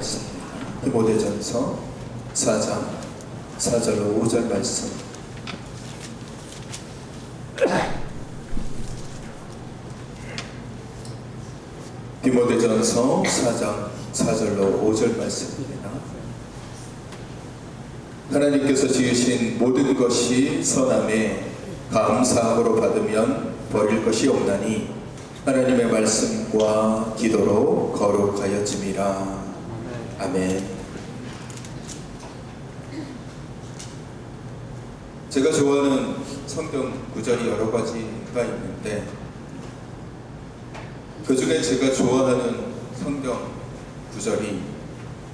말씀입니다. 디모데전서 4장 4절로 5절 말씀. 디모데전서 4장 4절로 5절 말씀입니다. 하나님께서 지으신 모든 것이 선함에 감사함으로 받으면 버릴 것이 없나니 하나님의 말씀과 기도로 거룩하여짐이라. 아멘. 제가 좋아하는 성경 구절이 여러 가지가 있는데 그 중에 제가 좋아하는 성경 구절이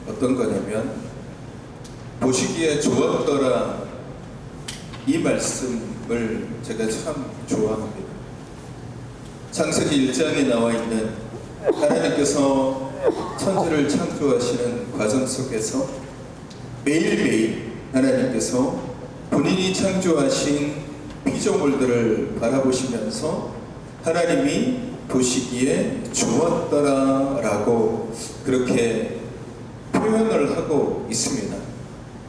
어떤 거냐면 보시기에 좋았더라, 이 말씀을 제가 참 좋아합니다. 창세기 1장에 나와 있는 하나님께서 천지를 창조하시는 과정 속에서 매일매일 하나님께서 본인이 창조하신 피조물들을 바라보시면서 하나님이 보시기에 좋았더라 라고 그렇게 표현을 하고 있습니다.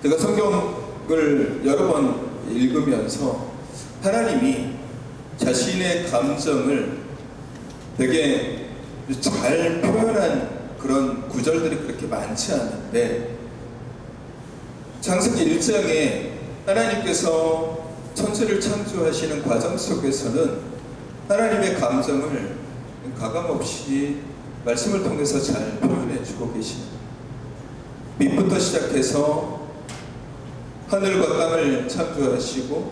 제가 성경을 여러 번 읽으면서 하나님이 자신의 감정을 되게 잘 표현한 그런 구절들이 그렇게 많지 않은데, 창세기 1장에 하나님께서 천지를 창조하시는 과정 속에서는 하나님의 감정을 가감없이 말씀을 통해서 잘 표현해 주고 계십니다. 밑부터 시작해서 하늘과 땅을 창조하시고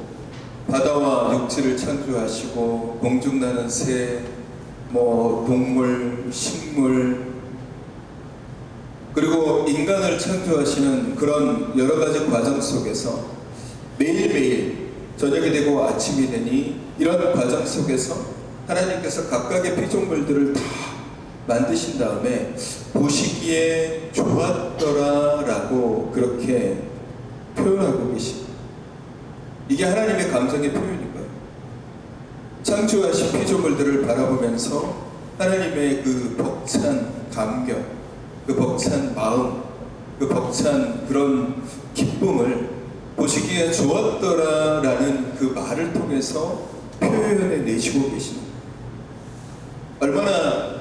바다와 육지를 창조하시고 공중 나는 새, 동물, 식물, 그리고 인간을 창조하시는 그런 여러 가지 과정 속에서 매일매일 저녁이 되고 아침이 되니 이런 과정 속에서 하나님께서 각각의 피조물들을 다 만드신 다음에 보시기에 좋았더라 라고 그렇게 표현하고 계십니다. 이게 하나님의 감정의 표현인 거예요. 창조하신 피조물들을 바라보면서 하나님의 그 벅찬 감격, 그 벅찬 마음, 그 벅찬 그런 기쁨을 보시기에 좋았더라 라는 그 말을 통해서 표현해 내시고 계십니다. 얼마나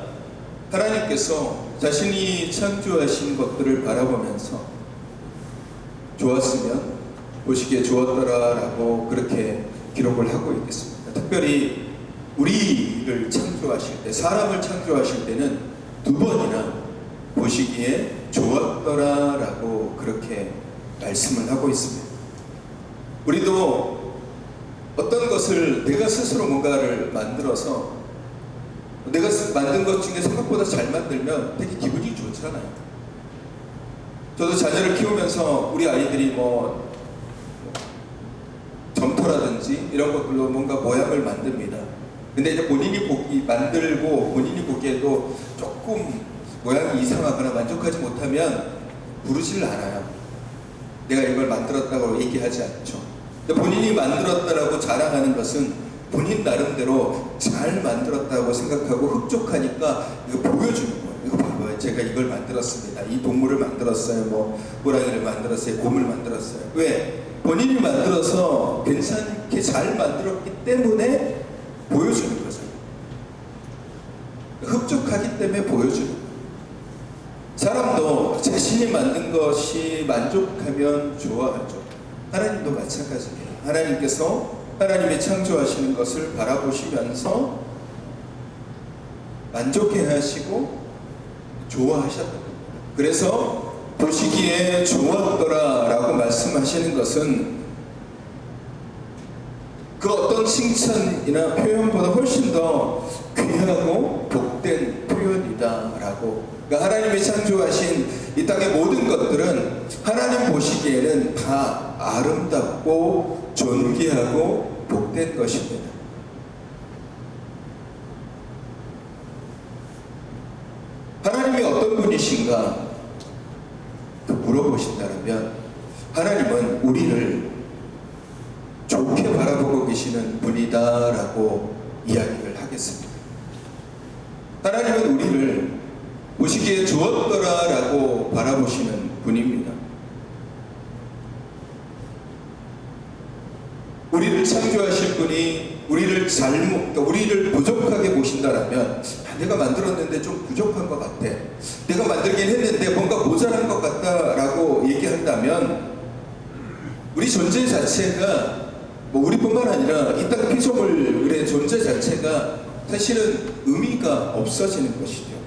하나님께서 자신이 창조하신 것들을 바라보면서 좋았으면 보시기에 좋았더라 라고 그렇게 기록을 하고 있겠습니다. 특별히 우리를 창조하실 때, 사람을 창조하실 때는 2번이나 보시기에 좋았더라 라고 그렇게 말씀을 하고 있습니다. 우리도 어떤 것을 내가 스스로 뭔가를 만들어서 내가 만든 것 중에 생각보다 잘 만들면 되게 기분이 좋잖아요. 저도 자녀를 키우면서 우리 아이들이 점토라든지 이런 것들로 뭔가 모양을 만듭니다. 근데 이제 본인이 만들고 본인이 보기에도 조금 모양이 이상하거나 만족하지 못하면 부르지를 않아요. 내가 이걸 만들었다고 얘기하지 않죠. 근데 본인이 만들었다라고 자랑하는 것은 본인 나름대로 잘 만들었다고 생각하고 흡족하니까 이거 보여주는 거예요. 이거 봐봐요. 제가 이걸 만들었습니다. 이 동물을 만들었어요. 호랑이를 만들었어요. 곰을 만들었어요. 왜? 본인이 만들어서 괜찮게 잘 만들었기 때문에 보여주는 거죠. 흡족하기 때문에 보여주는 거예요. 사람도 자신이 만든 것이 만족하면 좋아하죠. 하나님도 마찬가지입니다. 하나님께서 하나님이 창조하시는 것을 바라보시면서 만족해 하시고 좋아하셨던 겁니다. 그래서 보시기에 좋았더라 라고 말씀하시는 것은 그 어떤 칭찬이나 표현보다 훨씬 더 귀하고 복된 표현이다 라고. 그러니까 하나님이 창조하신 이 땅의 모든 것들은 하나님 보시기에는 다 아름답고 존귀하고 복된 것입니다. 하나님이 어떤 분이신가 물어보신다면 하나님은 우리를 좋게 바라보고 계시는 분이다 라고 이야기를 하겠습니다. 하나님은 우리를 보시기에 좋았더라라고 바라보시는 분입니다. 우리를 창조하신 분이 우리를 부족하게 보신다라면 내가 만들었는데 좀 부족한 것 같아, 내가 만들긴 했는데 뭔가 모자란 것 같다라고 얘기한다면 우리 존재 자체가 우리뿐만 아니라 이 땅 피조물의 존재 자체가 사실은 의미가 없어지는 것이죠.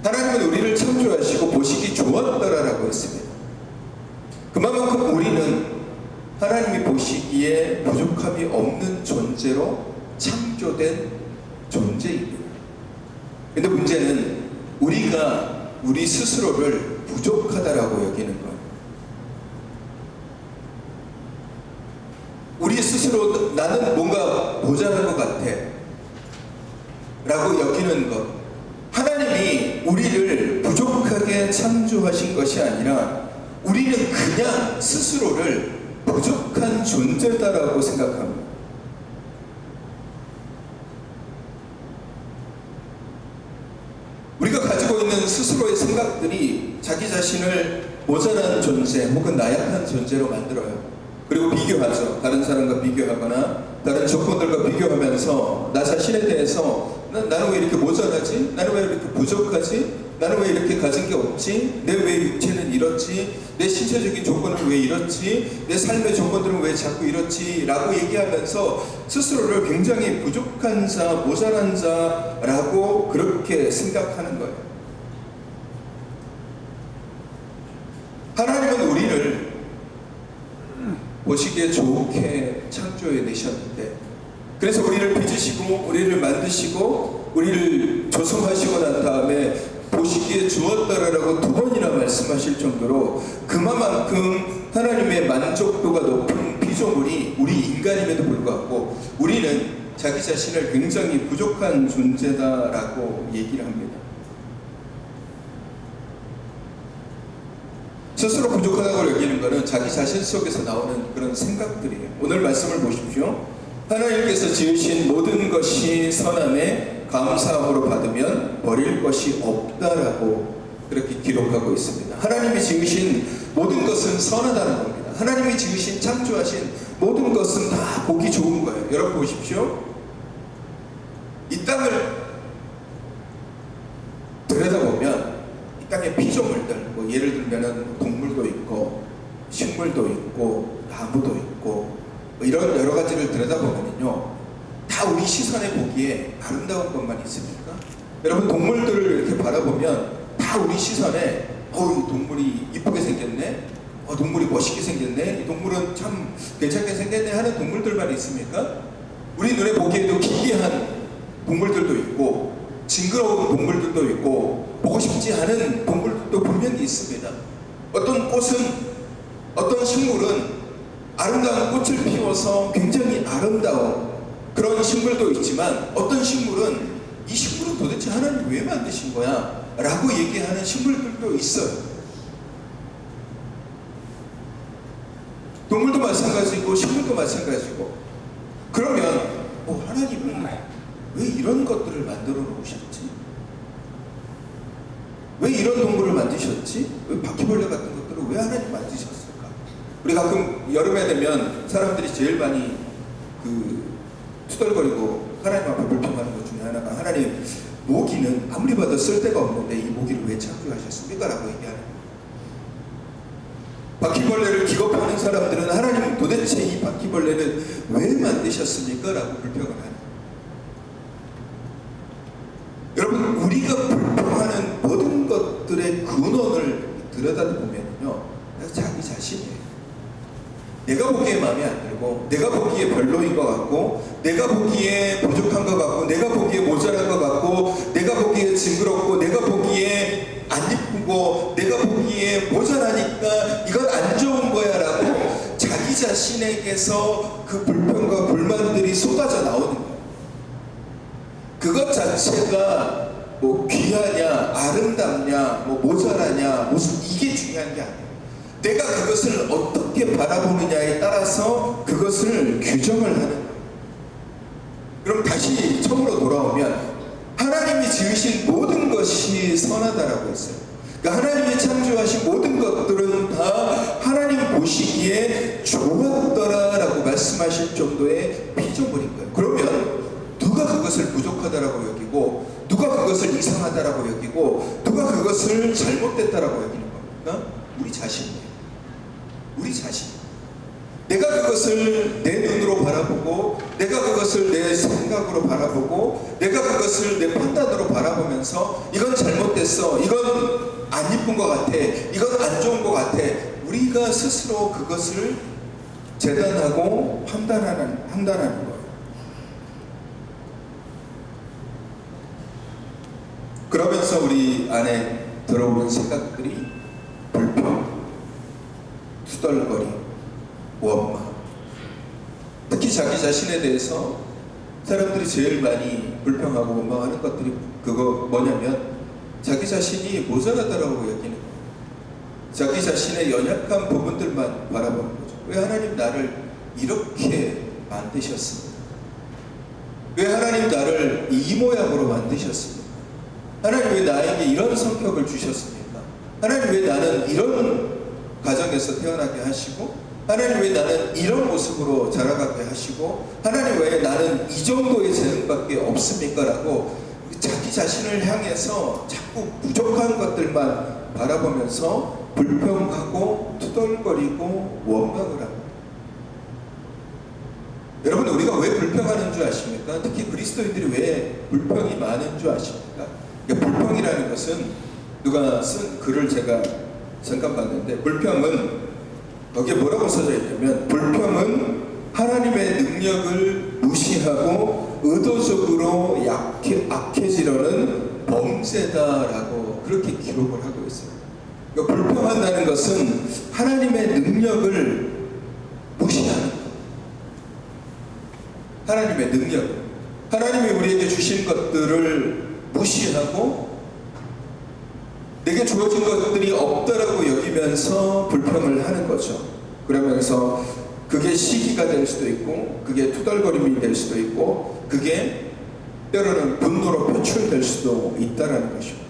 하나님은 우리를 창조하시고 보시기 좋았더라라고 했습니다. 그만큼 우리는 하나님이 보시기에 부족함이 없는 존재로 창조된 존재입니다. 근데 문제는 우리가 우리 스스로를 부족하다라고 여기는 거예요. 우리 스스로 나는 뭔가 모자란 것 같아 라고 여기는 것, 하나님이 우리를 부족하게 창조하신 것이 아니라 우리는 그냥 스스로를 부족한 존재다라고 생각합니다. 우리가 가지고 있는 스스로의 생각들이 자기 자신을 모자란 존재 혹은 나약한 존재로 만들어요. 그리고 비교하죠. 다른 사람과 비교하거나 다른 조건들과 비교하면서 나 자신에 대해서 나는 왜 이렇게 모자라지? 나는 왜 이렇게 부족하지? 나는 왜 이렇게 가진 게 없지? 내 왜 육체는 이렇지? 내 신체적인 조건은 왜 이렇지? 내 삶의 조건들은 왜 자꾸 이렇지? 라고 얘기하면서 스스로를 굉장히 부족한 자, 모자란 자라고 그렇게 생각하는 거예요. 하나님은 우리를 보시기에 좋게 창조해 내셨는데, 그래서 우리를 빚으시고 우리를 만드시고 우리를 조성하시고 난 다음에 보시기에 주었더라라고 2번이나 말씀하실 정도로 그만큼 하나님의 만족도가 높은 피조물이 우리 인간임에도 불구하고 우리는 자기 자신을 굉장히 부족한 존재다라고 얘기를 합니다. 스스로 부족하다고 여기는 것은 자기 자신 속에서 나오는 그런 생각들이에요. 오늘 말씀을 보십시오. 하나님께서 지으신 모든 것이 선함에 감사함으로 받으면 버릴 것이 없다라고 그렇게 기록하고 있습니다. 하나님이 지으신 모든 것은 선하다는 겁니다. 하나님이 지으신 창조하신 모든 것은 다 보기 좋은 거예요. 여러분 보십시오. 이 땅을 들여다보면 이 땅의 피조물들, 예를 들면 동물도 있고 식물도 있고 나무도 있고 이런 여러 가지를 들여다보면요, 다 우리 시선에 보기에 아름다운 것만 있습니까? 여러분 동물들을 이렇게 바라보면 다 우리 시선에 이 동물이 이쁘게 생겼네, 동물이 멋있게 생겼네, 이 동물은 참 괜찮게 생겼네 하는 동물들만 있습니까? 우리 눈에 보기에도 기이한 동물들도 있고 징그러운 동물들도 있고 보고 싶지 않은 동물들도 분명히 있습니다. 어떤 꽃은, 어떤 식물은 아름다운 꽃을 피워서 굉장히 아름다운 그런 식물도 있지만 어떤 식물은 이 식물은 도대체 하나님 왜 만드신 거야? 라고 얘기하는 식물들도 있어요. 동물도 마찬가지고 식물도 마찬가지고. 그러면 하나님은 왜 이런 것들을 만들어 놓으셨지? 왜 이런 동물을 만드셨지? 왜 바퀴벌레 같은 것들을 왜 하나님 만드셨을까? 우리 가끔 여름에 되면 사람들이 제일 많이 투덜거리고 하나님 앞에 불평하는 것 중에 하나가, 하나님 모기는 아무리 봐도 쓸데가 없는데 이 모기를 왜 창조하셨습니까? 라고 얘기하는 거예요. 바퀴벌레를 기겁하는 사람들은 하나님 도대체 이 바퀴벌레는 왜 만드셨습니까? 라고 불평을 하는 거예요. 여러분, 우리가 불평하는 모든 것들의 근원을 들여다보면요, 자기 자신이에요. 내가 보기에 마음에 안 들고, 내가 보기에 별로인 것 같고, 내가 보기에 부족한 것 같고, 내가 보기에 모자란 것 같고, 내가 보기에 징그럽고, 내가 보기에 안 이쁘고, 내가 보기에 모자라니까 이건 안 좋은 거야 라고 자기 자신에게서 그 불평과 불만들이 쏟아져 나오는 거예요. 그것 자체가 귀하냐, 아름답냐, 모자라냐, 무슨 이게 중요한 게 아니에요. 내가 그것을 어떻게 바라보느냐에 따라서 그것을 규정을 하는 거예요. 그럼 다시 처음으로 돌아오면 하나님이 지으신 모든 것이 선하다라고 했어요. 그러니까 하나님이 창조하신 모든 것들은 다 하나님 보시기에 좋았더라라고 말씀하실 정도의 피조물인 거예요. 그러면 누가 그것을 부족하다라고 여기고, 누가 그것을 이상하다라고 여기고, 누가 그것을 잘못됐다라고 여기는 겁니까? 우리 자신이에요. 우리 자신. 내가 그것을 내 눈으로 바라보고, 내가 그것을 내 생각으로 바라보고, 내가 그것을 내 판단으로 바라보면서 이건 잘못됐어, 이건 안 이쁜 것 같아, 이건 안 좋은 것 같아, 우리가 스스로 그것을 재단하고 판단하는 거예요. 그러면서 우리 안에 들어오는 생각들이 불평, 투덜거림, 원망. 특히 자기 자신에 대해서 사람들이 제일 많이 불평하고 원망하는 것들이 그거 뭐냐면 자기 자신이 모자라다라고 여기는 거예요. 자기 자신의 연약한 부분들만 바라보는 거죠. 왜 하나님 나를 이렇게 만드셨습니까? 왜 하나님 나를 이 모양으로 만드셨습니까? 하나님 왜 나에게 이런 성격을 주셨습니까? 하나님 왜 나는 이런 가정에서 태어나게 하시고, 하나님 왜 나는 이런 모습으로 자라가게 하시고, 하나님 왜 나는 이 정도의 재능밖에 없습니까? 라고 자기 자신을 향해서 자꾸 부족한 것들만 바라보면서 불평하고 투덜거리고 원망을 합니다. 여러분, 우리가 왜 불평하는 줄 아십니까? 특히 그리스도인들이 왜 불평이 많은 줄 아십니까? 불평이라는 것은 누가 쓴 글을 제가 잠깐 봤는데, 불평은 거기에 뭐라고 써져 있냐면, 불평은 하나님의 능력을 무시하고 의도적으로 악해지려는 범죄다라고 그렇게 기록을 하고 있어요. 그러니까 불평한다는 것은 하나님의 능력을 무시하는 것. 하나님의 능력, 하나님이 우리에게 주신 것들을 무시하고 내게 주어진 것들이 없다라고 여기면서 불평을 하는 거죠. 그러면서 그게 시기가 될 수도 있고, 그게 투덜거림이 될 수도 있고, 그게 때로는 분노로 표출될 수도 있다라는 것입니다.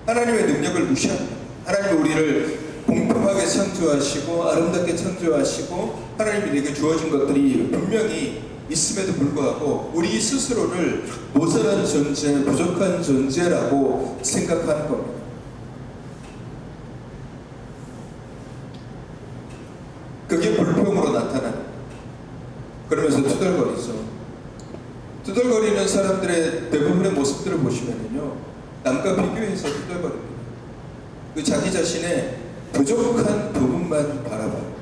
하나님의 능력을 무시합니다. 하나님이 우리를 공평하게 창조하시고 아름답게 창조하시고 하나님이 내게 주어진 것들이 분명히 있음에도 불구하고 우리 스스로를 모자란 존재, 부족한 존재라고 생각하는 겁니다. 그게 불평으로 나타나는, 그러면서 투덜거리죠. 투덜거리는 사람들의 대부분의 모습들을 보시면요, 남과 비교해서 투덜거립니다. 그 자기 자신의 부족한 부분만 바라봐요.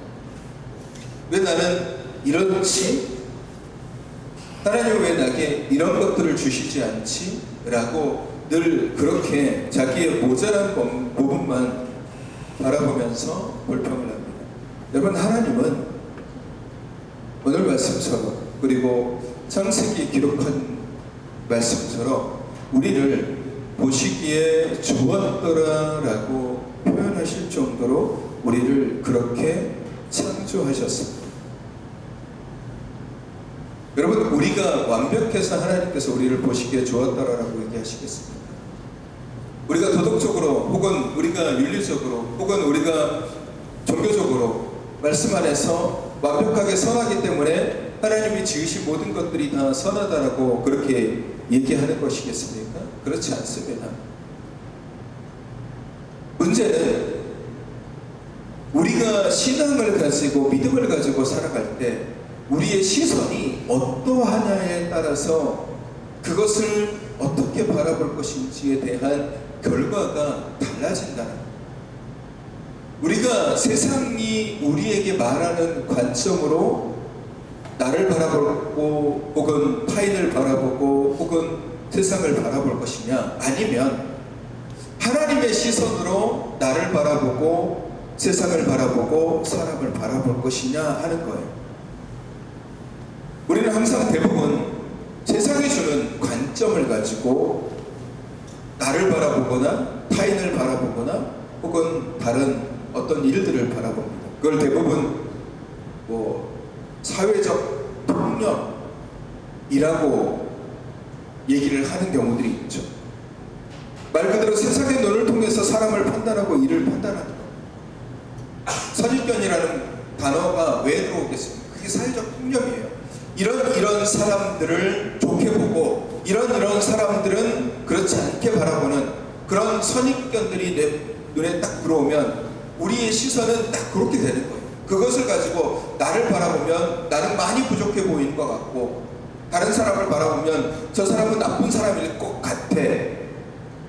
왜 나는 이렇지? 하나님 왜 나에게 이런 것들을 주시지 않지? 라고 늘 그렇게 자기의 모자란 부분만 바라보면서 불평을 합니다. 여러분, 하나님은 오늘 말씀처럼, 그리고 창세기에 기록한 말씀처럼 우리를 보시기에 좋았더라라고 표현하실 정도로 우리를 그렇게 창조하셨습니다. 여러분, 우리가 완벽해서 하나님께서 우리를 보시기에 좋았더라라고 얘기하시겠습니까? 우리가 도덕적으로, 혹은 우리가 윤리적으로, 혹은 우리가 종교적으로 말씀 안에서 완벽하게 선하기 때문에 하나님이 지으신 모든 것들이 다 선하다라고 그렇게 얘기하는 것이겠습니까? 그렇지 않습니다. 문제는 우리가 신앙을 가지고 믿음을 가지고 살아갈 때 우리의 시선이 어떠하냐에 따라서 그것을 어떻게 바라볼 것인지에 대한 결과가 달라진다는 거예요. 우리가 세상이 우리에게 말하는 관점으로 나를 바라보고, 혹은 타인을 바라보고, 혹은 세상을 바라볼 것이냐, 아니면 하나님의 시선으로 나를 바라보고 세상을 바라보고 사람을 바라볼 것이냐 하는 거예요. 우리는 항상 대부분 세상이 주는 관점을 가지고 나를 바라보거나 타인을 바라보거나 혹은 다른 어떤 일들을 바라봅니다. 그걸 대부분 사회적 폭력이라고 얘기를 하는 경우들이 있죠. 말 그대로 세상의 눈을 통해서 사람을 판단하고 일을 판단하는 것. 선입견이라는 단어가 왜 들어오겠습니까? 그게 사회적 통념이에요. 이런 사람들을 좋게 보고 이런 사람들은 그렇지 않게 바라보는 그런 선입견들이 내 눈에 딱 들어오면 우리의 시선은 딱 그렇게 되는 거예요. 그것을 가지고 나를 바라보면 나는 많이 부족해 보이는 것 같고, 다른 사람을 바라보면 저 사람은 나쁜 사람일 것 같아,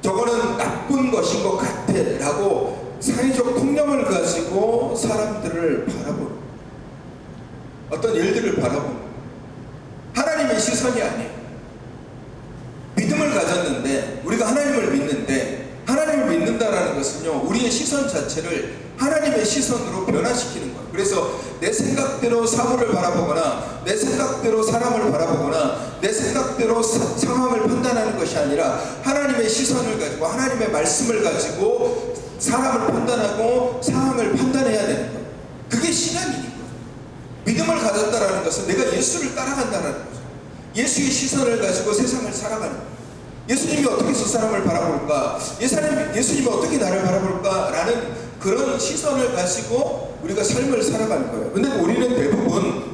저거는 나쁜 것인 것 같아 라고 사회적 통념을 가지고 사람들을 바라보는, 어떤 일들을 바라보는, 하나님의 시선이 아니에요. 믿음을 가졌는데, 우리가 하나님을 믿는데, 하나님을 믿는다라는 것은요, 우리의 시선 자체를 하나님의 시선으로 변화시키는 거예요. 그래서 내 생각대로 사물을 바라보거나 내 생각대로 사람을 바라보거나 내 생각대로 상황을 판단하는 것이 아니라 하나님의 시선을 가지고 하나님의 말씀을 가지고 사람을 판단하고 상황을 판단해야 되는 거예요. 그게 신앙이니까. 믿음을 가졌다라는 것은 내가 예수를 따라간다는 거죠. 예수의 시선을 가지고 세상을 살아가는 거예요. 예수님이 어떻게 해서 사람을 바라볼까? 예수님이 어떻게 나를 바라볼까? 라는 그런 시선을 가지고 우리가 삶을 살아가는 거예요. 근데 우리는 대부분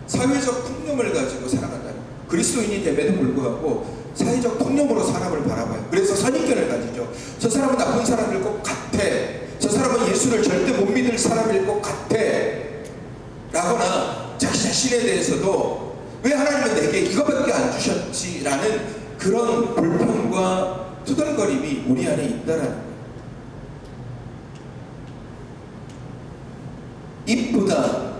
사회적 통념을 가지고 살아간다는 거예요. 그리스도인이 됨에도 불구하고 사회적 통념으로 사람을 바라봐요. 그래서 선입견을 가지죠. 저 사람은 나쁜 사람일 것 같아, 저 사람은 예수를 절대 못 믿을 사람일 것 같아 라거나, 자기 자신에 대해서도 왜 하나님은 내게 이거밖에 안 주셨지 라는 그런 불평과 투덜거림이 우리 안에 있다라는 거예요. 이쁘다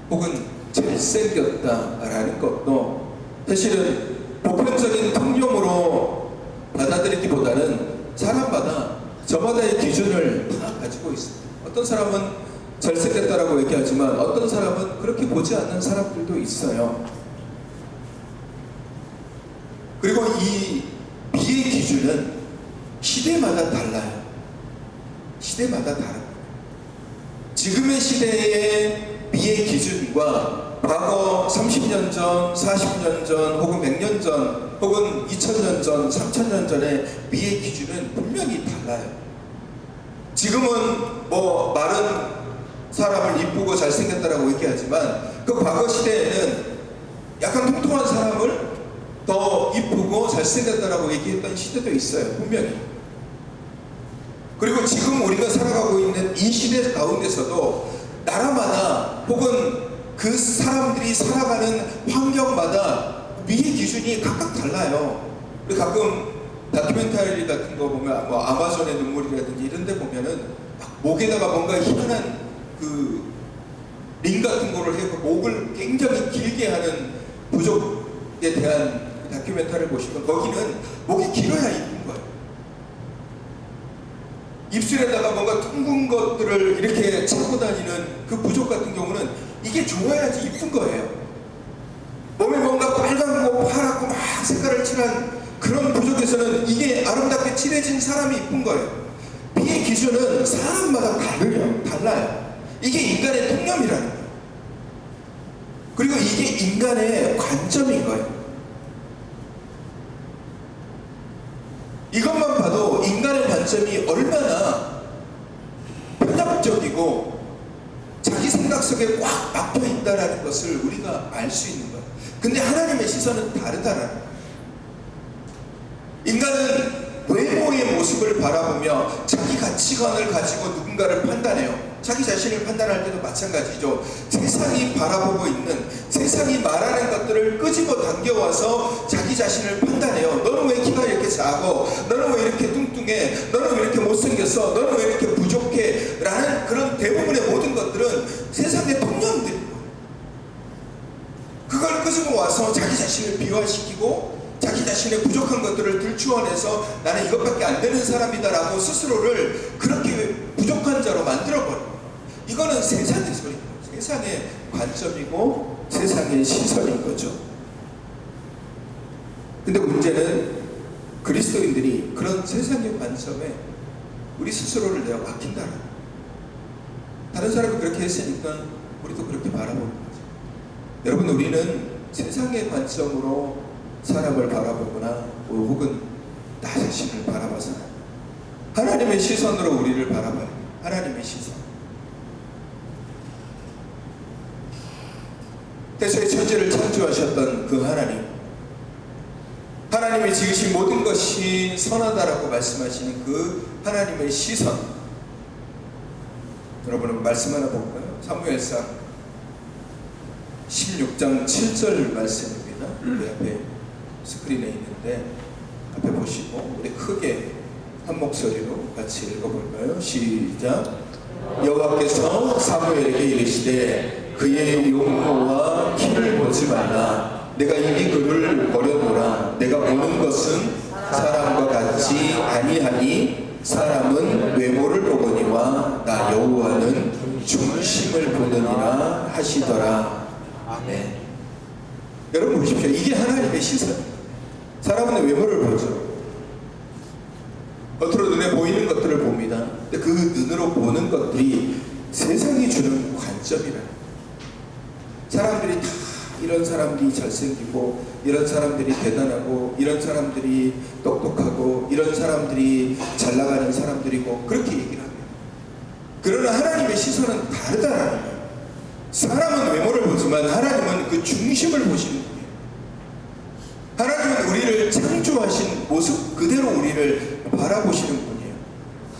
혹은 잘생겼다라는 것도 사실은 보편적인 통념으로 받아들이기보다는 사람마다 저마다의 기준을 다 가지고 있습니다. 어떤 사람은 잘생겼다라고 얘기하지만 어떤 사람은 그렇게 보지 않는 사람들도 있어요. 그리고 이 미의 기준은 시대마다 달라요. 시대마다 다릅니다. 지금의 시대의 미의 기준과 과거 30년 전, 40년 전, 혹은 100년 전, 혹은 2000년 전, 3000년 전의 미의 기준은 분명히 달라요. 지금은 뭐 마른 사람을 이쁘고 잘생겼다라고 얘기하지만 그 과거 시대에는 약간 통통한 사람을 더 이쁘고 잘생겼다라고 얘기했던 시대도 있어요. 분명히. 그리고 지금 우리가 살아가고 있는 이 시대 가운데서도 나라마다 혹은 그 사람들이 살아가는 환경마다 미의 기준이 각각 달라요. 우리 가끔 다큐멘터리 같은 거 보면 뭐 아마존의 눈물이라든지 이런 데 보면은 목에다가 뭔가 희한한 그 링 같은 거를 해서 목을 굉장히 길게 하는 부족에 대한 다큐멘터리를 보시면 거기는 목이 길어야 이쁜 거예요. 입술에다가 뭔가 둥근 것들을 이렇게 차고 다니는 그 부족 같은 경우는 이게 좋아야지 이쁜 거예요. 몸에 뭔가 빨갛고 파랗고 막 색깔을 칠한 그런 부족에서는 이게 아름답게 칠해진 사람이 이쁜 거예요. 미의 기준은 사람마다 달라요. 이게 인간의 통념이라는 거예요. 그리고 이게 인간의 관점인 거예요. 이것만 봐도 인간의 관점이 얼마나 편협적이고 자기 생각 속에 꽉 막혀 있다라는 것을 우리가 알 수 있는 거예요. 근데 하나님의 시선은 다르다라는 거예요. 인간은 외모의 모습을 바라보며 자기 가치관을 가지고 누군가를 판단해요. 자기 자신을 판단할 때도 마찬가지죠. 세상이 바라보고 있는, 세상이 말하는 것들을 끄집어 당겨와서 자기 자신을 판단해요. 너는 왜 키가 이렇게 작고, 너는 왜 이렇게 뚱뚱해, 너는 왜 이렇게 못생겼어, 너는 왜 이렇게 부족해 라는 그런 대부분의 모든 것들은 세상의 통념들이에요. 그걸 끄집어 와서 자기 자신을 비화시키고 자기 자신의 부족한 것들을 들추어내서 나는 이것밖에 안 되는 사람이다 라고 스스로를 그렇게 부족한 자로 만들어버려요. 이거는 세상의 소리고 세상의 관점이고 세상의 시선인 거죠. 근데 문제는 그리스도인들이 그런 세상의 관점에 우리 스스로를 내가 맡긴다는 거예요. 다른 사람이 그렇게 했으니까 우리도 그렇게 바라보는 거죠. 여러분, 우리는 세상의 관점으로 사람을 바라보거나 혹은 나 자신을 바라봐서는 하나님의 시선으로 우리를 바라봐야 돼요. 하나님의 시선. 태초에 천지를 창조하셨던 그 하나님이 지으신 모든 것이 선하다라고 말씀하시는 그 하나님의 시선. 여러분 말씀 하나 볼까요? 사무엘상 16장 7절 말씀입니다. 우리 앞에 스크린에 있는데 앞에 보시고 우리 크게 한 목소리로 같이 읽어볼까요? 시작. 여호와께서 사무엘에게 이르시되 그의 용모와 키를 보지 말라. 내가 이미 그를 버려놓으라. 내가 보는 것은 사람과 같지 아니하니 사람은 외모를 보거니와 나 여호와는 중심을 보느니라 하시더라. 아멘. 여러분 보십시오. 이게 하나님의 시선. 사람은 외모를 보죠. 겉으로 눈에 보이는 것들을 봅니다. 근데 그 눈으로 보는 것들이 세상이 주는 관점이라. 사람들이 다 이런 사람들이 잘생기고, 이런 사람들이 대단하고, 이런 사람들이 똑똑하고, 이런 사람들이 잘 나가는 사람들이고, 그렇게 얘기를 합니다. 그러나 하나님의 시선은 다르다라는 거예요. 사람은 외모를 보지만 하나님은 그 중심을 보시는 거예요. 하나님은 우리를 창조하신 모습 그대로 우리를 바라보시는 분이에요.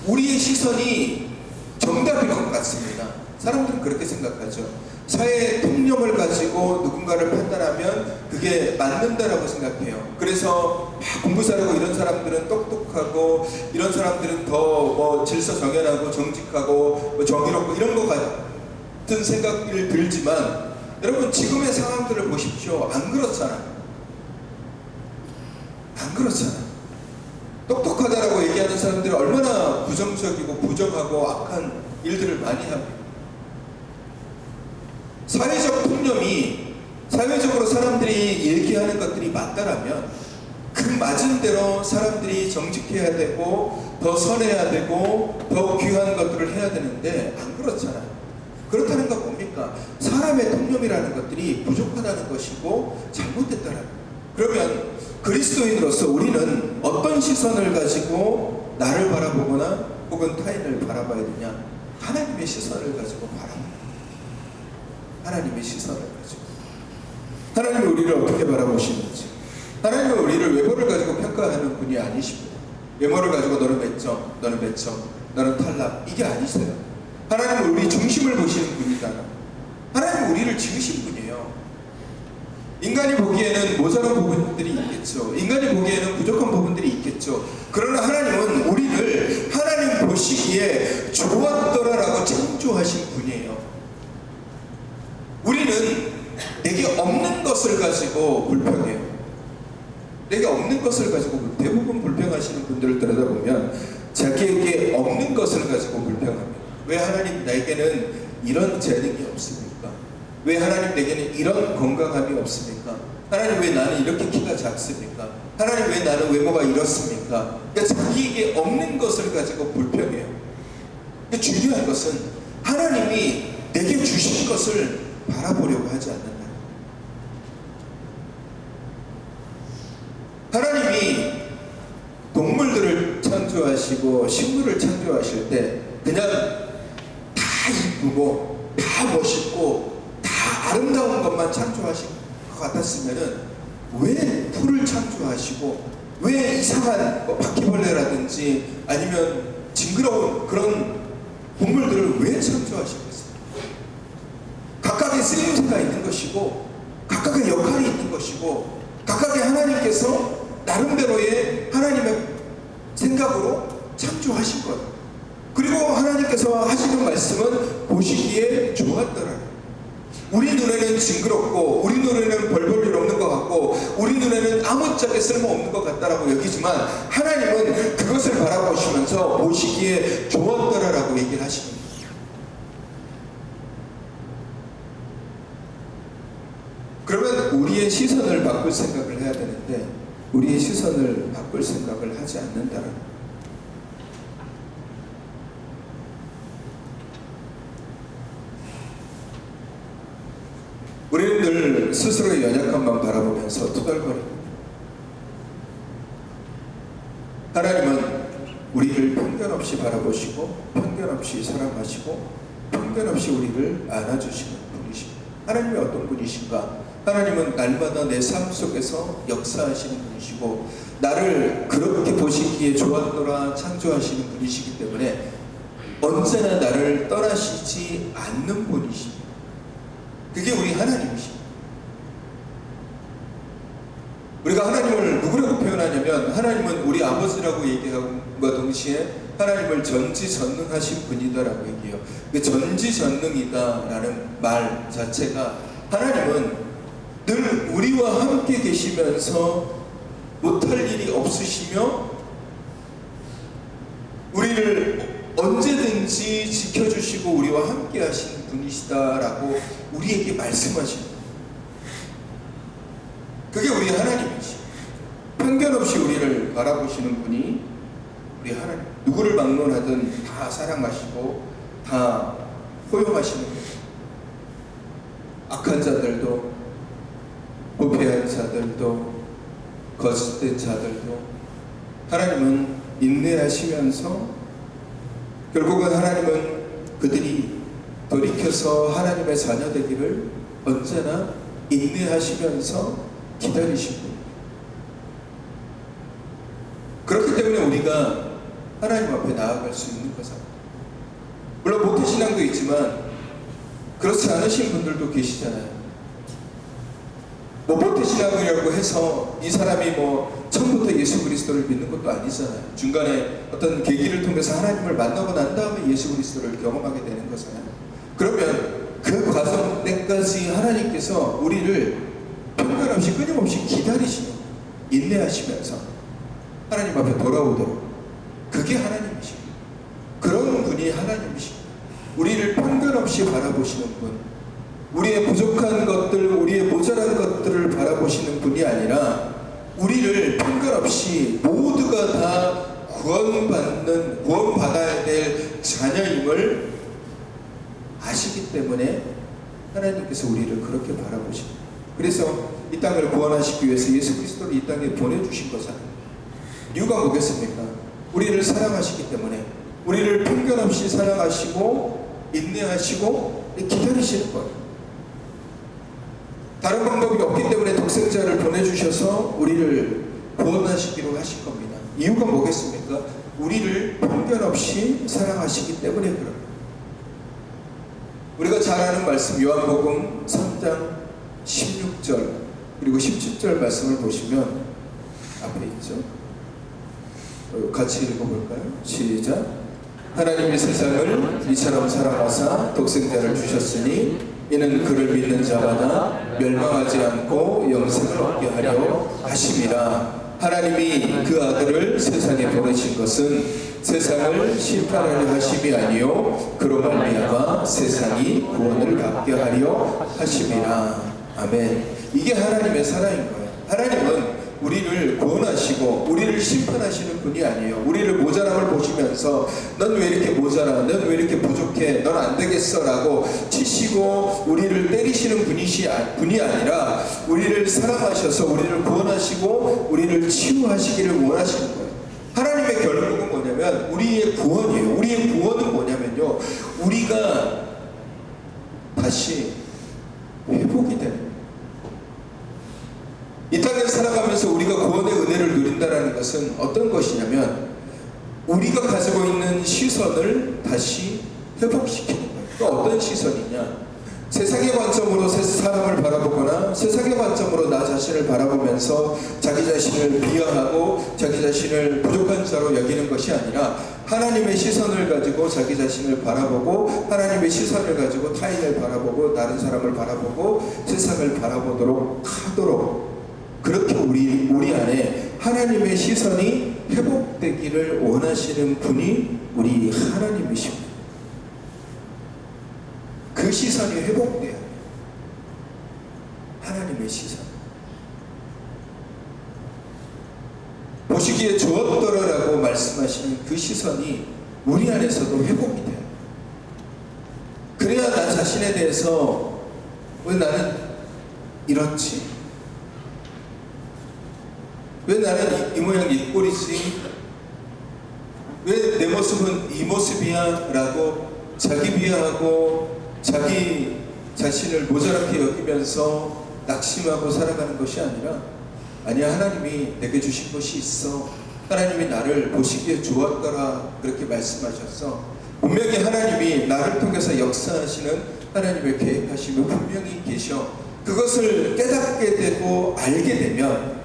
우리의 시선이 정답일 것 같습니다. 사람들은 그렇게 생각하죠. 사회의 통념을 가지고 누군가를 판단하면 그게 맞는다라고 생각해요. 그래서 공부 잘하고 이런 사람들은 똑똑하고, 이런 사람들은 더 질서 정연하고 정직하고 정의롭고 이런 것 같은 생각이 들지만, 여러분 지금의 상황들을 보십시오. 안 그렇잖아요. 안 그렇잖아요. 똑똑하다라고 얘기하는 사람들이 얼마나 부정적이고 부정하고 악한 일들을 많이 합니다. 사회적 통념이, 사회적으로 사람들이 얘기하는 것들이 맞다라면 그 맞은 대로 사람들이 정직해야 되고 더 선해야 되고 더 귀한 것들을 해야 되는데 안 그렇잖아요. 그렇다는 건 뭡니까? 사람의 통념이라는 것들이 부족하다는 것이고 잘못됐다는 거예요. 그러면 그리스도인으로서 우리는 어떤 시선을 가지고 나를 바라보거나 혹은 타인을 바라봐야 되냐? 하나님의 시선을 가지고 바라봐야 돼요. 하나님의 시선을 가지고. 하나님이 우리를 어떻게 바라보시는지. 하나님은 우리를 외모를 가지고 평가하는 분이 아니십니다. 외모를 가지고 너는 몇 점, 너는 몇 점, 너는 탈락, 이게 아니세요. 하나님은 우리 중심을 보시는 분이다. 하나님은 우리를 지으신 분이에요. 인간이 보기에는 모자란 부분들이 있겠죠. 인간이 보기에는 부족한 부분들이 있겠죠. 그러나 하나님은 우리를 하나님 보시기에 좋았더라라고 창조하신 분이에요. 우리는 내게 없는 것을 가지고 불평해요. 내게 없는 것을 가지고, 대부분 불평하시는 분들을 들여다보면 자기에게 없는 것을 가지고 불평합니다. 왜 하나님 나에게는 이런 재능이 없습니까? 왜 하나님 내게는 이런 건강함이 없습니까? 하나님 왜 나는 이렇게 키가 작습니까? 하나님 왜 나는 외모가 이렇습니까? 그러니까 자기에게 없는 것을 가지고 불평해요. 근데 중요한 것은 하나님이 내게 주신 것을 바라보려고 하지 않는다. 하나님이 동물들을 창조하시고 식물을 창조하실 때 그냥 다 이쁘고 다 멋있고 다 아름다운 것만 창조하신 것 같았으면은 왜 풀을 창조하시고 왜 이상한 바퀴벌레라든지 아니면 징그러운 그런 동물들을 왜 창조하셨겠어요? 각각의 쓰임새가 있는 것이고 각각의 역할이 있는 것이고 각각의 하나님께서 나름대로의 하나님의 생각으로 창조하신 거예요. 그리고 하나님께서 하시는 말씀은 보시기에 좋았더라. 우리 눈에는 징그럽고 우리 눈에는 별 볼 일 없는 것 같고 우리 눈에는 아무짝에 쓸모없는 것 같다라고 여기지만 하나님은 그것을 바라보시면서 보시기에 좋았더라라고 얘기를 하십니다. 그러면 우리의 시선을 바꿀 생각을 해야 되는데 우리의 시선을 바꿀 생각을 하지 않는다는 거예요. 우리는 늘 스스로의 연약함만 바라보면서 투덜거립니다. 없이 바라보시고 편견 없이 사랑하시고 편견 없이 우리를 안아주시는 분이십니다. 하나님이 어떤 분이신가? 하나님은 날마다 내 삶 속에서 역사하시는 분이시고 나를 그렇게 보시기에 좋았더라 창조하시는 분이시기 때문에 언제나 나를 떠나시지 않는 분이십니다. 그게 우리 하나님이십니다. 우리가 하나님을 누구라고 표현하냐면 하나님은 우리 아버지라고 얘기함과 동시에 하나님을 전지전능하신 분이다라고 얘기해요. 그 전지전능이다라는 말 자체가 하나님은 늘 우리와 함께 계시면서 못할 일이 없으시며 우리를 언제든지 지켜주시고 우리와 함께 하시는 분이시다라고 우리에게 말씀하시는 거예요. 그게 우리 하나님이시. 편견 없이 우리를 바라보시는 분이 우리 하나님. 누구를 막론하든 다 사랑하시고 다 포용하시는 거예요. 악한 자들도 부패한 자들도 거짓된 자들도 하나님은 인내하시면서 결국은 하나님은 그들이 돌이켜서 하나님의 자녀 되기를 언제나 인내하시면서 기다리시고 그렇기 때문에 우리가 하나님 앞에 나아갈 수 있는 것입니다. 물론 모태신앙도 있지만 그렇지 않으신 분들도 계시잖아요. 모태신앙이라고 해서 이 사람이 처음부터 예수 그리스도를 믿는 것도 아니잖아요. 중간에 어떤 계기를 통해서 하나님을 만나고 난 다음에 예수 그리스도를 경험하게 되는 거잖아요. 그러면 그 과정 때까지 하나님께서 우리를 편견 없이 끊임없이 기다리시고 인내하시면서 하나님 앞에 돌아오도록 그게 하나님이십니다. 그런 분이 하나님이십니다. 우리를 편견 없이 바라보시는 분, 우리의 부족한 것들, 우리의 모자란 것들을 바라보시는 분이 아니라 우리를 편견 없이 모두가 다 구원받아야 될 자녀임을 아시기 때문에 하나님께서 우리를 그렇게 바라보십니다. 그래서 이 땅을 구원하시기 위해서 예수 그리스도를 이 땅에 보내주신 거잖아요. 이유가 뭐겠습니까? 우리를 사랑하시기 때문에 우리를 편견 없이 사랑하시고 인내하시고 기다리시는 거예요. 다른 방법이 없기 때문에 독생자를 보내주셔서 우리를 구원하시기로 하신 겁니다. 이유가 뭐겠습니까? 우리를 편견 없이 사랑하시기 때문에 그래요. 우리가 잘 아는 말씀 요한복음 3장 16절 그리고 17절 말씀을 보시면 앞에 있죠. 같이 읽어볼까요? 시작. 하나님이 세상을 이처럼 사랑하사 독생자를 주셨으니 이는 그를 믿는 자마다 멸망하지 않고 영생을 얻게 하려 하심이라. 하나님이 그 아들을 세상에 보내신 것은 세상을 심판하려 하심이 아니요 그로 말미암아 세상이 구원을 받게 하려 하심이라. 아멘. 이게 하나님의 사랑인 거예요. 하나님은 우리를 구원하시고 우리를 심판하시는 분이 아니에요. 우리를 모자람을 보시면서 넌 왜 이렇게 모자라? 넌 왜 이렇게 부족해? 넌 안 되겠어? 라고 치시고 우리를 때리시는 분이 아니라 우리를 사랑하셔서 우리를 구원하시고 우리를 치유하시기를 원하시는 거예요. 하나님의 결국은 뭐냐면 우리의 구원이에요. 우리의 구원은 뭐냐면요, 우리가 다시 회복이 되는 거예요. 이 땅에 살아가면서 우리가 구원의 은혜를 누린다는 것은 어떤 것이냐면 우리가 가지고 있는 시선을 다시 회복시키는 거예요. 또 어떤 시선이냐? 세상의 관점으로 사람을 바라보거나 세상의 관점으로 나 자신을 바라보면서 자기 자신을 비하하고 자기 자신을 부족한 자로 여기는 것이 아니라 하나님의 시선을 가지고 자기 자신을 바라보고 하나님의 시선을 가지고 타인을 바라보고 다른 사람을 바라보고 세상을 바라보도록 하도록, 그렇게 우리 안에 하나님의 시선이 회복되기를 원하시는 분이 우리 하나님이십니다. 그 시선이 회복돼야 돼요. 하나님의 시선. 보시기에 좋았더라라고 말씀하시는 그 시선이 우리 안에서도 회복이 돼요. 그래야 나 자신에 대해서 왜 나는 이렇지? 왜 나는 이 모양 이 꼴이지? 왜 내 모습은 이 모습이야 라고 자기 비하하고 자기 자신을 모자랗게 여기면서 낙심하고 살아가는 것이 아니라, 아니야, 하나님이 내게 주신 것이 있어, 하나님이 나를 보시기에 좋았더라, 그렇게 말씀하셔서 분명히 하나님이 나를 통해서 역사하시는 하나님의 계획하심이 분명히 계셔. 그것을 깨닫게 되고 알게 되면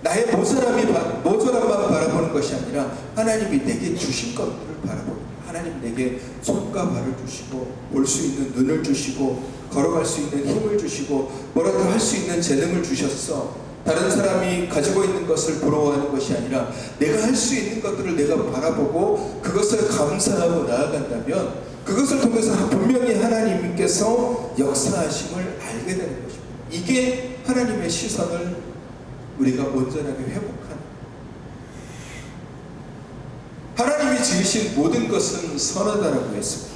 나의 모자람만 바라보는 것이 아니라 하나님이 내게 주신 것들을 바라보는, 하나님 내게 손과 발을 주시고 볼 수 있는 눈을 주시고 걸어갈 수 있는 힘을 주시고 뭐라도 할 수 있는 재능을 주셨어. 다른 사람이 가지고 있는 것을 부러워하는 것이 아니라 내가 할 수 있는 것들을 내가 바라보고 그것을 감사하고 나아간다면 그것을 통해서 분명히 하나님께서 역사하심을 알게 되는 것입니다. 이게 하나님의 시선을 우리가 온전하게 회복하는, 하나님이 지으신 모든 것은 선하다라고 했습니다.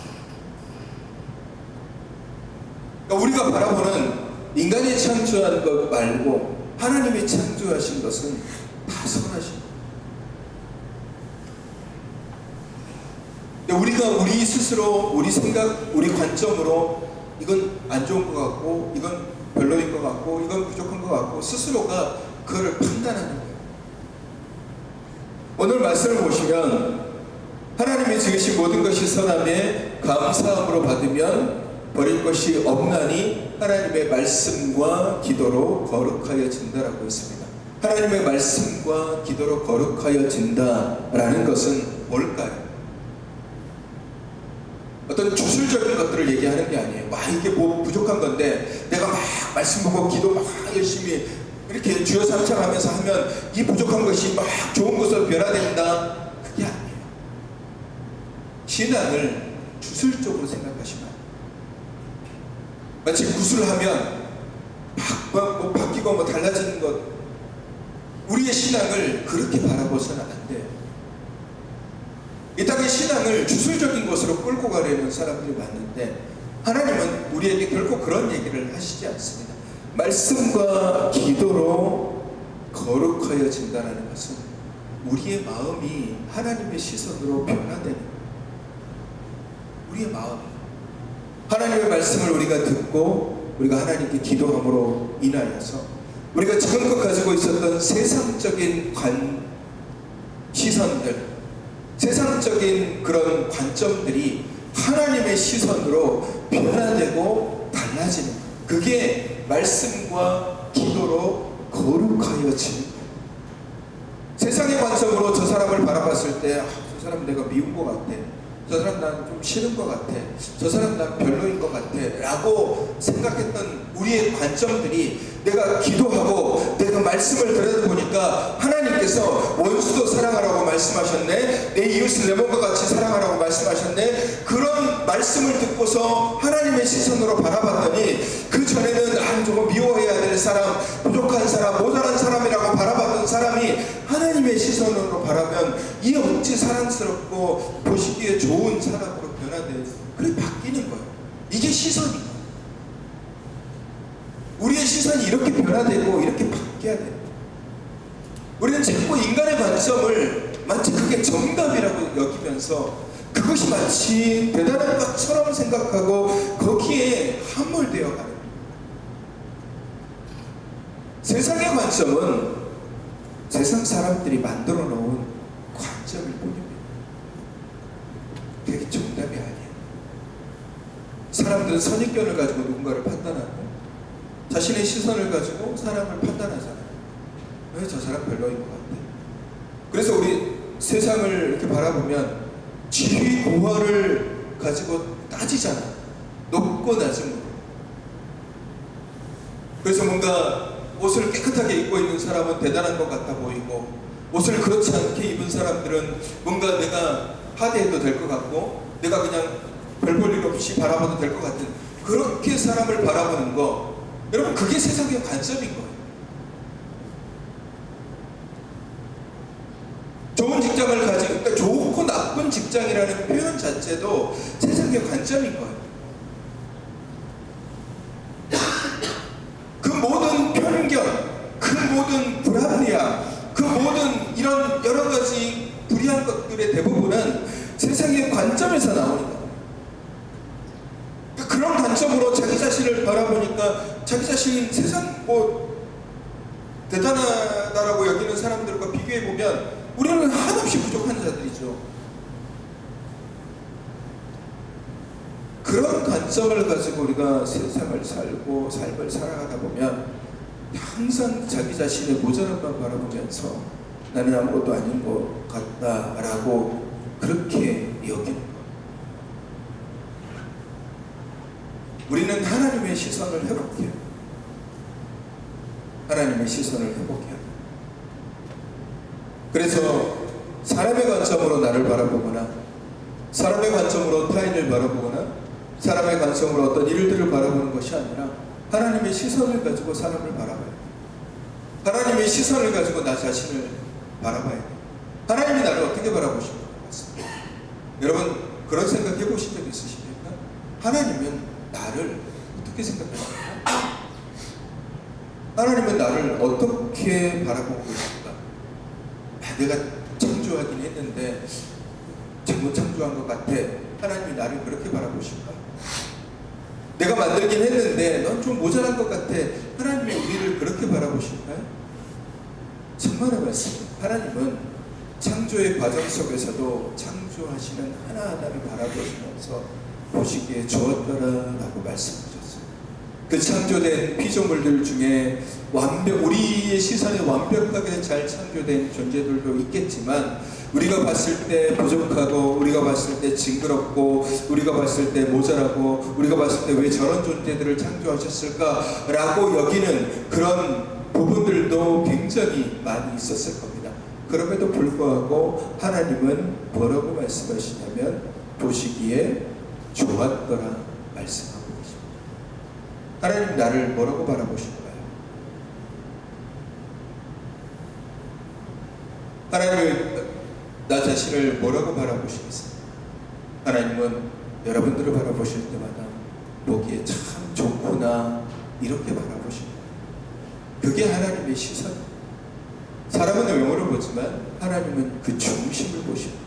그러니까 우리가 바라보는 인간이 창조한 것 말고 하나님이 창조하신 것은 다 선하십니다. 우리가 우리 스스로, 우리 생각, 우리 관점으로 이건 안 좋은 것 같고 이건 별로인 것 같고 이건 부족한 것 같고 스스로가 그거를 판단하는 거예요. 오늘 말씀을 보시면 하나님이 지으신 모든 것이 선함에 감사함으로 받으면 버릴 것이 없나니 하나님의 말씀과 기도로 거룩하여진다라고 했습니다. 하나님의 말씀과 기도로 거룩하여진다라는 것은 뭘까요? 어떤 주술적인 것들을 얘기하는 게 아니에요. 이게 뭐 부족한 건데 내가 막 말씀 보고 기도 막 열심히 이렇게 주여 삼창하면서 하면 이 부족한 것이 막 좋은 것으로 변화된다, 그게 아니에요. 신앙을 주술적으로 생각하시면 안 돼요. 마치 구슬하면 뭐 바뀌고 뭐 달라지는 것, 우리의 신앙을 그렇게 바라보서는 안 돼요. 이 땅의 신앙을 주술적인 것으로 끌고 가려는 사람들이 많은데 하나님은 우리에게 결코 그런 얘기를 하시지 않습니다. 말씀과 기도로 거룩하여진다는 것은 우리의 마음이 하나님의 시선으로 변화되는, 우리의 마음, 하나님의 말씀을 우리가 듣고 우리가 하나님께 기도함으로 인하여서 우리가 지금껏 가지고 있었던 세상적인 시선들, 세상적인 그런 관점들이 하나님의 시선으로 변화되고 달라지는, 그게 말씀과 기도로 거룩하여지는 거예요. 세상의 관점으로 저 사람을 바라봤을 때 저 사람 내가 미운 것 같아, 저 사람 난 좀 싫은 것 같아, 저 사람 난 별로인 것 같아 라고 생각했던 우리의 관점들이 내가 기도하고 내가 말씀을 들여다보니까 하나님께서 원수도 사랑하라고 말씀하셨네, 내 이웃을 내 몸과 같이 사랑하라고 말씀하셨네, 그런 말씀을 듣고서 하나님의 시선으로 바라봤더니 그 전에는 저거 미워해야 될 사람, 부족한 사람, 모자란 사람이라고 바라봤던 사람이 하나님의 시선으로 바라면 이 어찌 사랑스럽고 보시기에 좋은 사람으로 변화돼서 그렇게 바뀌는 거예요. 이게 시선이에요. 우리의 시선이 이렇게 변화되고 이렇게 바뀌어야 돼요. 우리는 자꾸 인간의 관점을 마치 그게 정답이라고 여기면서 그것이 마치 대단한 것처럼 생각하고 거기에 함몰되어 가는 거예요. 세상의 관점은 세상 사람들이 만들어 놓은 관점일 뿐입니다. 그게 정답이 아니에요. 사람들은 선입견을 가지고 누군가를 판단하고 자신의 시선을 가지고 사람을 판단하잖아요. 왜 저 사람 별로인 것 같아. 그래서 우리 세상을 이렇게 바라보면 지위 고하를 가지고 따지잖아. 높고 낮음으로. 그래서 뭔가 옷을 깨끗하게 입고 있는 사람은 대단한 것 같아 보이고, 옷을 그렇지 않게 입은 사람들은 뭔가 내가 하대해도 될 것 같고 내가 그냥 별 볼 일 없이 바라봐도 될 것 같은, 그렇게 사람을 바라보는 거, 여러분 그게 세상의 관점인 거예요. 좋은 직장을 가지고, 그러니까 좋고 나쁜 직장이라는 표현 자체도 세상의 관점인 거예요. 그 모든 편견, 그 모든 불합리함, 그 모든 이런 여러 가지 불이한 것들의 대부분은 나옵니다. 그런 관점으로 자기 자신을 바라보니까 자기 자신 세상 대단하다라고 여기는 사람들과 비교해보면 우리는 한없이 부족한 자들이죠. 그런 관점을 가지고 우리가 세상을 살고 삶을 살아가다 보면 항상 자기 자신의 모자람만 바라보면서 나는 아무것도 아닌 것 같다라고 그렇게 여기는 것. 우리는 하나님의 시선을 회복해요. 하나님의 시선을 회복해요. 그래서 사람의 관점으로 나를 바라보거나 사람의 관점으로 타인을 바라보거나 사람의 관점으로 어떤 일들을 바라보는 것이 아니라 하나님의 시선을 가지고 사람을 바라봐야 돼요. 하나님의 시선을 가지고 나 자신을 바라봐야 돼요. 하나님이 나를 어떻게 바라보실 것 같습니다. 여러분 그런 생각 해보신 적 있으십니까? 하나님은 나를 어떻게 생각하십니까? 하나님은 나를 어떻게 바라보고 계십니까? 내가 창조하긴 했는데 잘못 창조한 것 같아. 하나님이 나를 그렇게 바라보실까? 내가 만들긴 했는데 넌 좀 모자란 것 같아. 하나님이 우리를 그렇게 바라보실까요? 정말의 말씀. 하나님은 창조의 과정 속에서도 창조하시는 하나하나를 바라보시면서 보시기에 좋았더라라고 말씀하셨어요. 그 창조된 피조물들 중에 우리의 시선에 완벽하게 잘 창조된 존재들도 있겠지만 우리가 봤을 때 부족하고 우리가 봤을 때 징그럽고 우리가 봤을 때 모자라고 우리가 봤을 때 왜 저런 존재들을 창조하셨을까 라고 여기는 그런 부분들도 굉장히 많이 있었을 겁니다. 그럼에도 불구하고 하나님은 뭐라고 말씀하시냐면 보시기에 좋았더라 말씀하고 계십니다. 하나님 나를 뭐라고 바라보실까요? 하나님을 나 자신을 뭐라고 바라보시겠습니까? 하나님은 여러분들을 바라보실 때마다 보기에 참 좋구나 이렇게 바라보십니다. 그게 하나님의 시선. 사람은 외모를 보지만 하나님은 그 중심을 보십니다.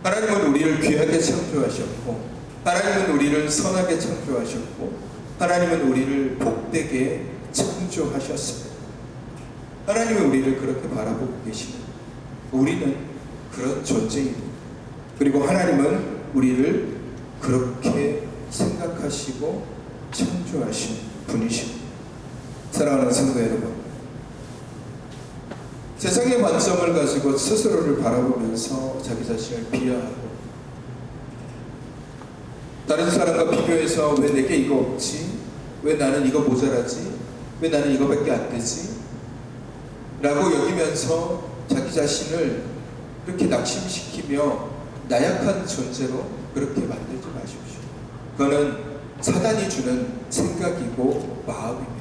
하나님은 우리를 귀하게 창조하셨고 하나님은 우리를 선하게 창조하셨고 하나님은 우리를 복되게 창조하셨습니다. 하나님은 우리를 그렇게 바라보고 계십니다. 우리는 그런 존재입니다. 그리고 하나님은 우리를 그렇게 생각하시고 창조하신 분이십니다. 사랑하는 성도 여러분, 세상의 관점을 가지고 스스로를 바라보면서 자기 자신을 비하하고 다른 사람과 비교해서 왜 내게 이거 없지? 왜 나는 이거 모자라지? 왜 나는 이거밖에 안 되지? 라고 여기면서 자기 자신을 그렇게 낙심시키며 나약한 존재로 그렇게 만들지 마십시오. 그거는 사단이 주는 생각이고 마음입니다.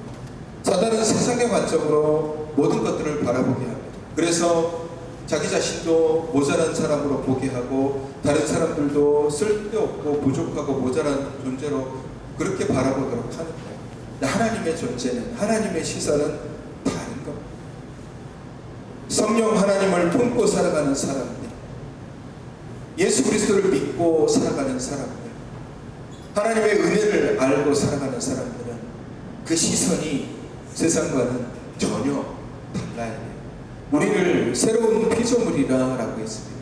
사단은 세상의 관점으로 모든 것들을 바라보게 합니다. 그래서 자기 자신도 모자란 사람으로 보게 하고 다른 사람들도 쓸데없고 부족하고 모자란 존재로 그렇게 바라보도록 하는 거예요. 하나님의 존재는, 하나님의 시선은 다른 겁니다. 성령 하나님을 품고 살아가는 사람들, 예수 그리스도를 믿고 살아가는 사람들, 하나님의 은혜를 알고 살아가는 사람들은 그 시선이 세상과는 전혀 달라야 돼요. 우리를 새로운 피조물이라고 했습니다.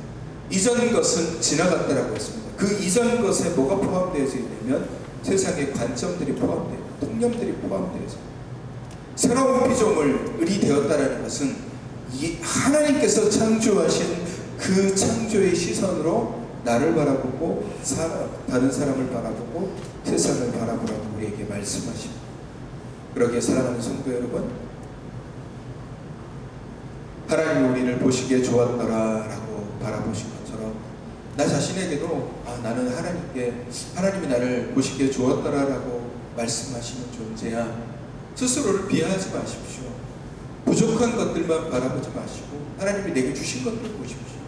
이전 것은 지나갔다라고 했습니다. 그 이전 것에 뭐가 포함되어 있냐면 세상의 관점들이 포함되어 통념들이 포함되어 있습니다. 새로운 피조물이 되었다라는 것은 하나님께서 창조하신 그 창조의 시선으로 나를 바라보고 다른 사람을 바라보고 세상을 바라보라고 우리에게 말씀하십니다. 그러기에 사랑하는 성도 여러분, 하나님이 우리를 보시기에 좋았더라라고 바라보신 것처럼 나 자신에게도 나는 하나님이 나를 보시기에 좋았더라라고 말씀하시는 존재야. 스스로를 비하하지 마십시오. 부족한 것들만 바라보지 마시고 하나님이 내게 주신 것들을 보십시오.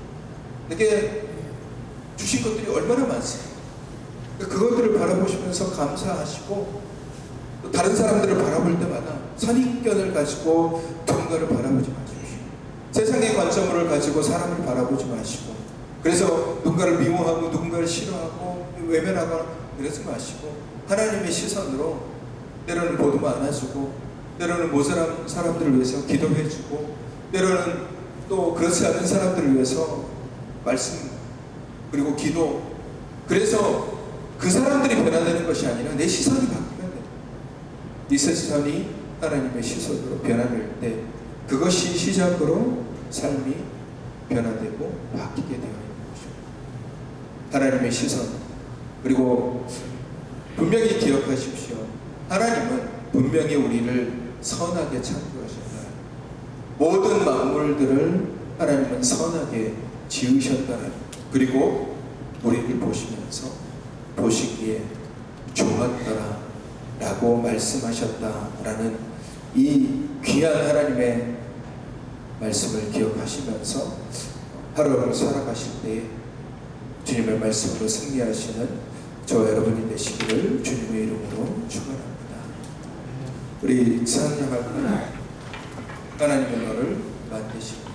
내게 주신 것들이 얼마나 많습니까? 그것들을 바라보시면서 감사하시고 또 다른 사람들을 바라볼 때마다 선입견을 가지고 누군가를 바라보지 마십시오. 세상의 관점을 가지고 사람을 바라보지 마시고 그래서 누군가를 미워하고 누군가를 싫어하고 외면하거나 그러지 마시고 하나님의 시선으로 때로는 보듬어 안아주고 때로는 모자란 사람들을 위해서 기도해주고 때로는 또 그렇지 않은 사람들을 위해서 말씀 그리고 기도. 그래서 그 사람들이 변화되는 것이 아니라 내 시선이 바뀌면 돼. 이 시선이 하나님의 시선으로 변화될 때 그것이 시작으로 삶이 변화되고 바뀌게 되어 있는 것입니다. 하나님의 시선. 그리고 분명히 기억하십시오. 하나님은 분명히 우리를 선하게 창조하셨다. 모든 만물들을 하나님은 선하게 지으셨다. 그리고 우리를 보시면서 보시기에 좋았더라 라고 말씀하셨다라는 이 귀한 하나님의 말씀을 기억하시면서 하루를 살아가실 때에 주님의 말씀으로 승리하시는 저와 여러분이 되시기를 주님의 이름으로 축원합니다. 우리 찬양할 때 하나님의 너를 만드시고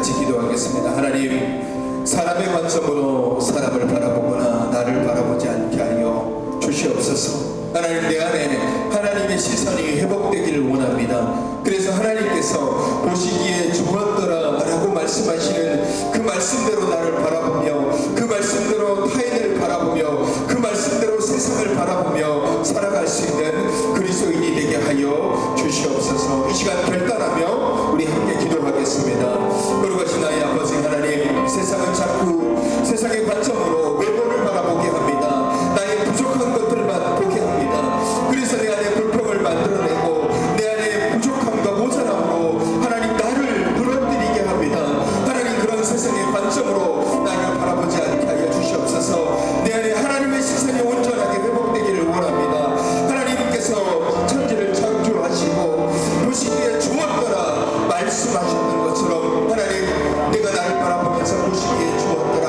같이 기도하겠습니다. 하나님, 사람의 관점으로 사람을 바라보거나 나를 바라보지 않게 하여 주시옵소서. 하나님, 내 안에 하나님의 시선이 회복되기를 원합니다. 그래서 하나님께서 보시기에 좋았더라 라고 말씀하시는 그 말씀대로 나를 바라보며, 그 말씀대로 타인을 바라보며, 그 말씀대로 세상을 바라보며 살아갈 수 있는 그리스도인이 되게 하여 주시옵소서. 이 시간 결단하며 우리 함께 기도하겠습니다. 거룩하신 나의 아버지 하나님, 세상은 자꾸 세상의 관점으로 외모를 바라보게 합니다. 나의 부족한 것들만 보게 합니다. 그래서 내 안에 불평을 만들어내고 내 안에 부족함과 모자람으로 하나님 나를 무너뜨리게 합니다. 하나님, 그런 세상의 관점으로 나를 바라보지 않게 하여 주시옵소서. 내 안에 하나님의 시선이 온전하게 회복되기를 원합니다. 하나님께서 천지를 창조하시고 보시기에 좋았더라 말씀하셨던 것처럼, 하나님, 내가 나를 바라보면서 보시기에 좋았더라,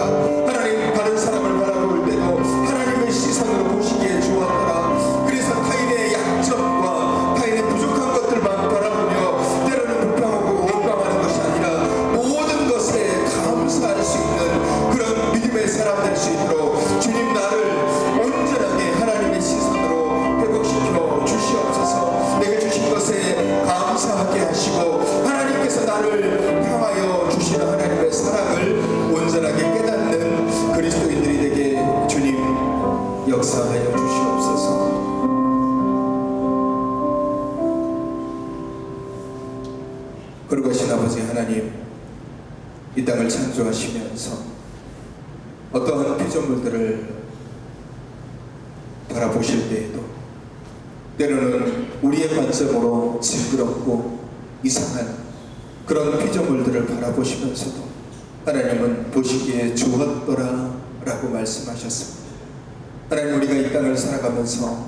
하나님, 다른 사람을 바라볼 때도 하나님의 시선으로 보시기에 좋았더라. 그래서 타인의 약점과 타인의 부족한 것들만 바라보며 때로는 불평하고 원망하는 것이 아니라 모든 것에 감사할 수 있는 그런 믿음의 사람 될 수 있도록 주님, 나를 온전하게 하나님의 시선으로 회복시켜 주시옵소서. 내게 주신 것에 감사하게 하시고 하나님께서 나를 향하여 주시는 하나님의 사랑을 온전하게 깨닫는 그리스도인들이 되게 주님 역사하여 주시옵소서. 거룩하신 아버지 하나님, 이 땅을 창조하시면서 어떠한 피조물들을 바라보실 때에도 때로는 우리의 관점으로 징그럽고 이상한 그런 피조물들을 바라보시면서도 하나님은 보시기에 좋았더라 라고 말씀하셨습니다. 하나님, 우리가 이 땅을 살아가면서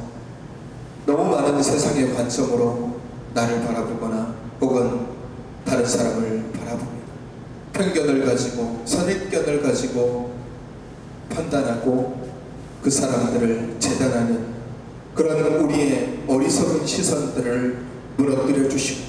너무 많은 세상의 관점으로 나를 바라보거나 혹은 다른 사람을 바라봅니다. 편견을 가지고 선입견을 가지고 판단하고 그 사람들을 재단하는 그런 우리의 어리석은 시선들을 무너뜨려 주시고,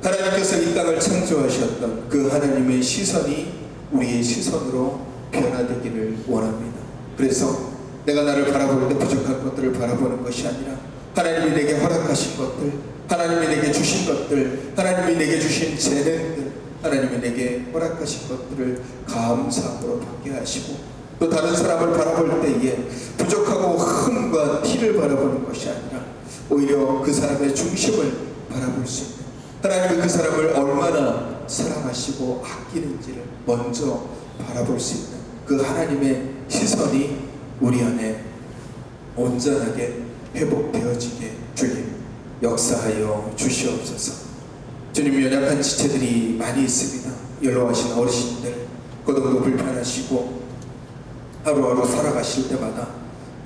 하나님께서 이 땅을 창조하셨던 그 하나님의 시선이 우리의 시선으로 변화되기를 원합니다. 그래서 내가 나를 바라볼 때 부족한 것들을 바라보는 것이 아니라 하나님이 내게 허락하신 것들, 하나님이 내게 주신 것들, 하나님이 내게 주신 재능들, 하나님이 내게 허락하신 것들을 감사함으로 받게 하시고, 또 다른 사람을 바라볼 때에 부족하고 흠과 티를 바라보는 것이 아니라 오히려 그 사람의 중심을 바라볼 수 있는, 하나님이 그 사람을 얼마나 사랑하시고 아끼는지를 먼저 바라볼 수 있는 그 하나님의 시선이 우리 안에 온전하게 회복되어지게 주님 역사하여 주시옵소서. 주님, 연약한 지체들이 많이 있습니다. 연로하신 어르신들, 거동도 불편하시고 하루하루 살아가실 때마다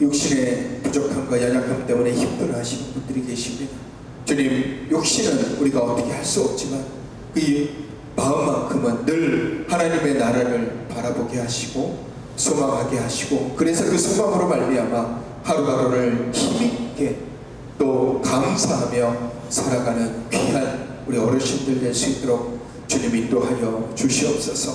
육신의 부족함과 연약함 때문에 힘들어하시는 분들이 계십니다. 주님, 육신은 우리가 어떻게 할 수 없지만 그 마음만큼은 늘 하나님의 나라를 바라보게 하시고 소망하게 하시고, 그래서 그 소망으로 말미암아 하루하루를 힘있게 또 감사하며 살아가는 귀한 우리 어르신들 될 수 있도록 주님 인도하여 주시옵소서.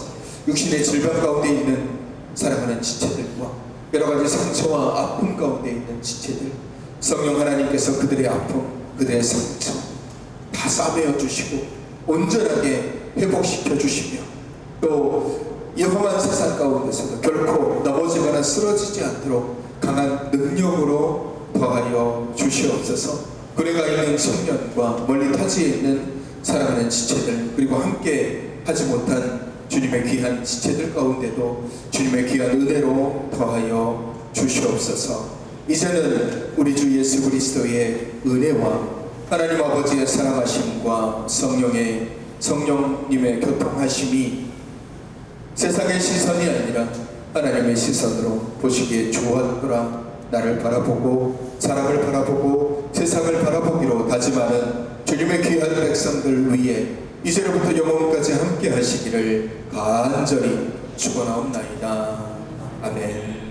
육신의 질병 가운데 있는 사랑하는 지체들과 여러 가지 상처와 아픔 가운데 있는 지체들, 성령 하나님께서 그들의 아픔, 그들의 상처 다 싸매어 주시고 온전하게 회복시켜 주시며, 또 이 험한 세상 가운데서도 결코 넘어지거나 쓰러지지 않도록 강한 능력으로 더하여 주시옵소서. 고뇌가 있는 청년과 멀리 타지에 있는 사랑하는 지체들, 그리고 함께 하지 못한 주님의 귀한 지체들 가운데도 주님의 귀한 은혜로 더하여 주시옵소서. 이제는 우리 주 예수 그리스도의 은혜와 하나님 아버지의 사랑하심과 성령님의 교통하심이 세상의 시선이 아니라 하나님의 시선으로 보시기에 좋았더라, 나를 바라보고 사람을 바라보고 세상을 바라보기로 다짐하는 주님의 귀한 백성들 위에 이제로부터 영원까지 함께 하시기를 간절히 축원하옵나이다. 아멘.